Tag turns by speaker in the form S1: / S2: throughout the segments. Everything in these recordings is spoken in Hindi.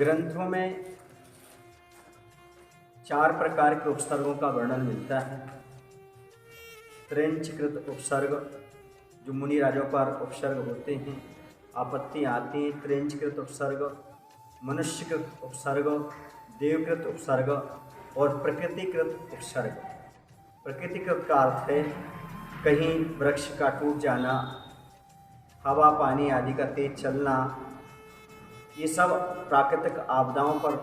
S1: ग्रंथों में 4 प्रकार के उपसर्गों का वर्णन मिलता है। त्रेंचकृत उपसर्ग जो मुनि राजों पर उपसर्ग होते हैं, आपत्ति आती है। त्रेंचकृत उपसर्ग, मनुष्यकृत उपसर्ग, देवकृत उपसर्ग और प्रकृतिकृत उपसर्ग। प्रकृतिकृत का अर्थ है कहीं वृक्ष का टूट जाना, हवा पानी आदि का तेज चलना, ये सब प्राकृतिक आपदाओं पर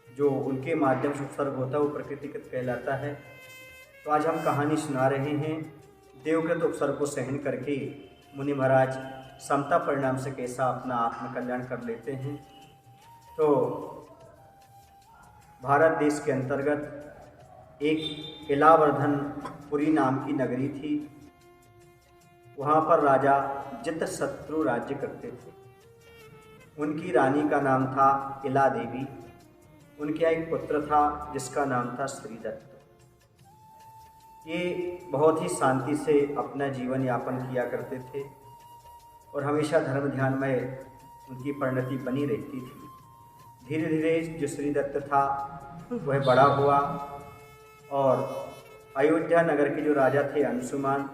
S1: जो उनके माध्यम से उपसर्ग होता है वो प्रकृतिकृत कहलाता है। तो आज हम कहानी सुना रहे हैं देवकृत उपसर्ग को सहन करके मुनि महाराज समता परिणाम से कैसा अपना आत्मकल्याण कर लेते हैं। तो भारत देश के अंतर्गत एक इलावर्धनपुरी नाम की नगरी थी। वहाँ पर राजा जितशत्रु राज्य करते थे। उनकी रानी का नाम था इला देवी। उनके एक पुत्र था जिसका नाम था श्रीदत्त। ये बहुत ही शांति से अपना जीवन यापन किया करते थे और हमेशा धर्म ध्यान में उनकी परिणति बनी रहती थी। धीरे धीरे जो श्रीदत्त था वह बड़ा हुआ और अयोध्या नगर के जो राजा थे अंशुमान,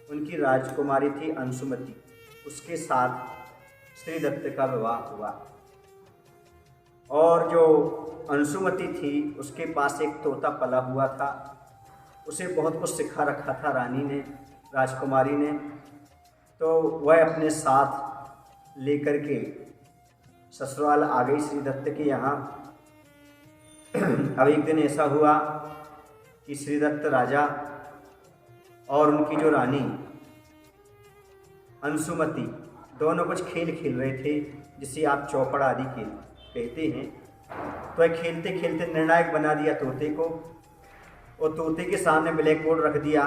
S1: उनकी राजकुमारी थी अंशुमति, उसके साथ श्रीदत्त का विवाह हुआ। और जो अंशुमति थी उसके पास एक तोता पला हुआ था। उसे बहुत कुछ सिखा रखा था रानी ने, राजकुमारी ने। तो वह अपने साथ लेकर के ससुराल आ गई श्रीदत्त के यहाँ। अब एक दिन ऐसा हुआ कि श्रीदत्त राजा और उनकी जो रानी अंशुमति दोनों कुछ खेल खेल रहे थे, जिसे आप चौपड़ आदि खेल कहते हैं। तो खेलते खेलते निर्णायक बना दिया तोते को और तोते के सामने ब्लैक बोर्ड रख दिया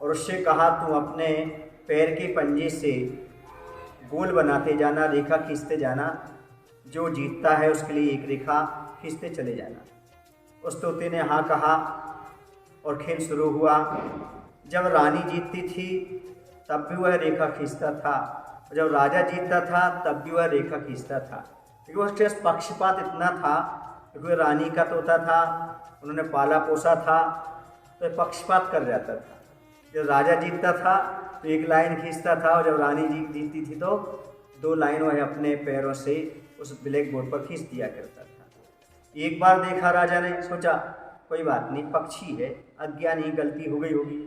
S1: और उससे कहा तू अपने पैर के पंजे से गोल बनाते जाना, रेखा खींचते जाना, जो जीतता है उसके लिए एक रेखा खींचते चले जाना। उस तोते ने हाँ कहा और खेल शुरू हुआ। जब रानी जीतती थी तब भी वह रेखा खींचता था, जब राजा जीतता था तब भी वह रेखा खींचता था। क्योंकि उसके पक्षपात इतना था, क्योंकि रानी का तोता था, उन्होंने पाला पोसा था, तो पक्षपात कर जाता था। जब राजा जीतता था तो एक लाइन खींचता था और जब रानी जीतती थी तो 2 लाइन वह अपने पैरों से उस ब्लैक बोर्ड पर खींच दिया करता था। एक बार देखा राजा ने, सोचा कोई बात नहीं, पक्षी है, अज्ञानी, गलती हो गई होगी।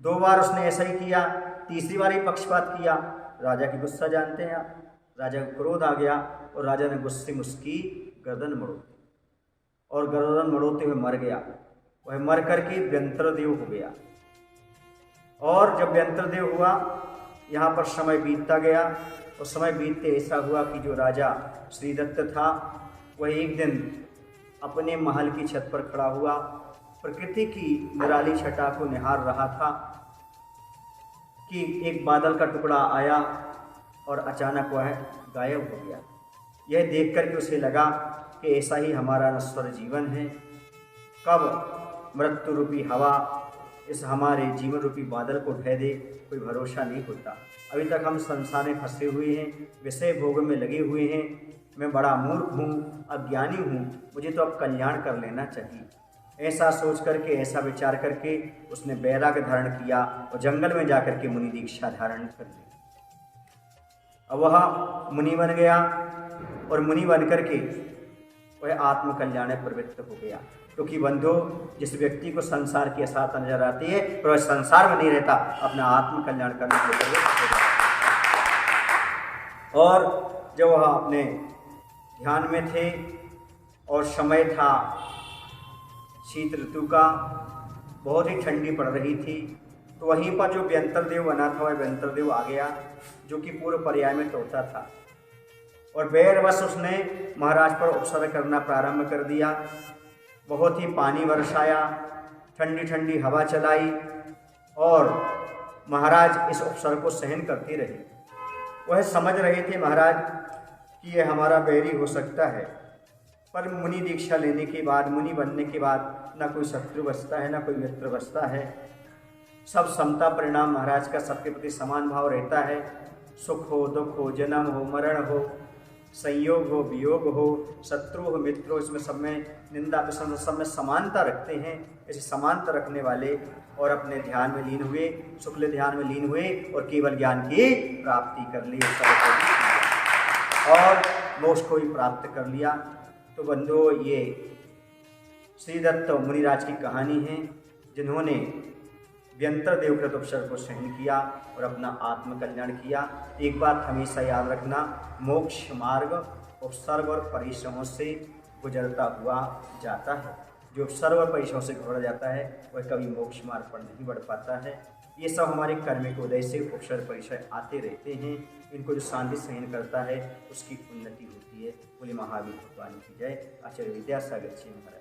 S1: 2 बार उसने ऐसा ही किया, तीसरी बार ही पक्षपात किया। राजा की गुस्सा जानते हैं आप, राजा को क्रोध आ गया और राजा ने गुस्से में उसकी गर्दन मरोड़ी और गर्दन मरोड़ते हुए मर गया। वह मर करके व्यंत्रदेव हो गया। और जब व्यंत्रदेव हुआ, यहाँ पर समय बीतता गया और समय बीतते ऐसा हुआ कि जो राजा श्रीदत्त था वह एक दिन अपने महल की छत पर खड़ा हुआ, प्रकृति की निराली छटा को निहार रहा था कि एक बादल का टुकड़ा आया और अचानक वह गायब हो गया। यह देख कर के उसे लगा कि ऐसा ही हमारा नश्वर जीवन है, कब मृत्यु रूपी हवा इस हमारे जीवन रूपी बादल को ढह दे, कोई भरोसा नहीं होता। अभी तक हम संसार में फंसे हुए हैं, विषय भोग में लगे हुए हैं। मैं बड़ा मूर्ख हूँ, अज्ञानी हूँ, मुझे तो अब कल्याण कर लेना चाहिए। ऐसा सोच करके, ऐसा विचार करके उसने वैराग्य धारण किया और जंगल में जाकर के मुनि दीक्षा धारण कर ली। अब वह मुनि बन गया और मुनि बन करके वह आत्मकल्याण में प्रवृत्त हो गया। क्योंकि बंधु, जिस व्यक्ति को संसार की असहायता नजर आती है तो वह संसार में नहीं रहता, अपना आत्मकल्याण करने के लिए प्रवृत्त हो जाता। और जब वह अपने ध्यान में थे और समय था शीत ऋतु का, बहुत ही ठंडी पड़ रही थी, तो वहीं पर जो व्यंत्रदेव बना था वह व्यंत्रदेव आ गया, जो कि पूर्व पर्याय में तोता था। और बैरवश उसने महाराज पर उपसर्ग करना प्रारंभ कर दिया। बहुत ही पानी बरसाया, ठंडी ठंडी हवा चलाई और महाराज इस उपसर्ग को सहन करते रहे। वह समझ रहे थे महाराज कि यह हमारा बैरी हो सकता है, पर मुनि दीक्षा लेने के बाद, मुनि बनने के बाद ना कोई शत्रु बचता है, ना कोई मित्र बचता है। सब समता परिणाम महाराज का सबके प्रति समान भाव रहता है। सुख हो, दुख हो, जन्म हो, मरण हो, संयोग हो, वियोग हो, शत्रु हो, मित्र हो, इसमें सब में निंदा प्रशंसा सब में समानता रखते हैं। ऐसे समानता रखने वाले और अपने ध्यान में लीन हुए, शुक्ल ध्यान में लीन हुए और केवल ज्ञान की प्राप्ति कर ली और मोक्ष को भी प्राप्त कर लिया। तो बंधुओं, ये श्रीदत्त मुनिराज की कहानी है, जिन्होंने व्यंतर देवकृत उपसर्ग को सहन किया और अपना आत्मकल्याण किया। एक बात हमेशा याद रखना, मोक्ष मार्ग उपसर्ग और परिश्रमों से गुजरता हुआ जाता है। जो उपसर्ग और परिश्रमों से गुजर जाता है वह कभी मोक्ष मार्ग पर नहीं बढ़ पाता है। ये सब हमारे कर्मिक उदय से उपसर्ग परिचय आते रहते हैं। इनको जो शांति सहन करता है उसकी उन्नति होती है। बोले महावीर भगवान की जय। आचार्य विद्यासागर जी महाराज।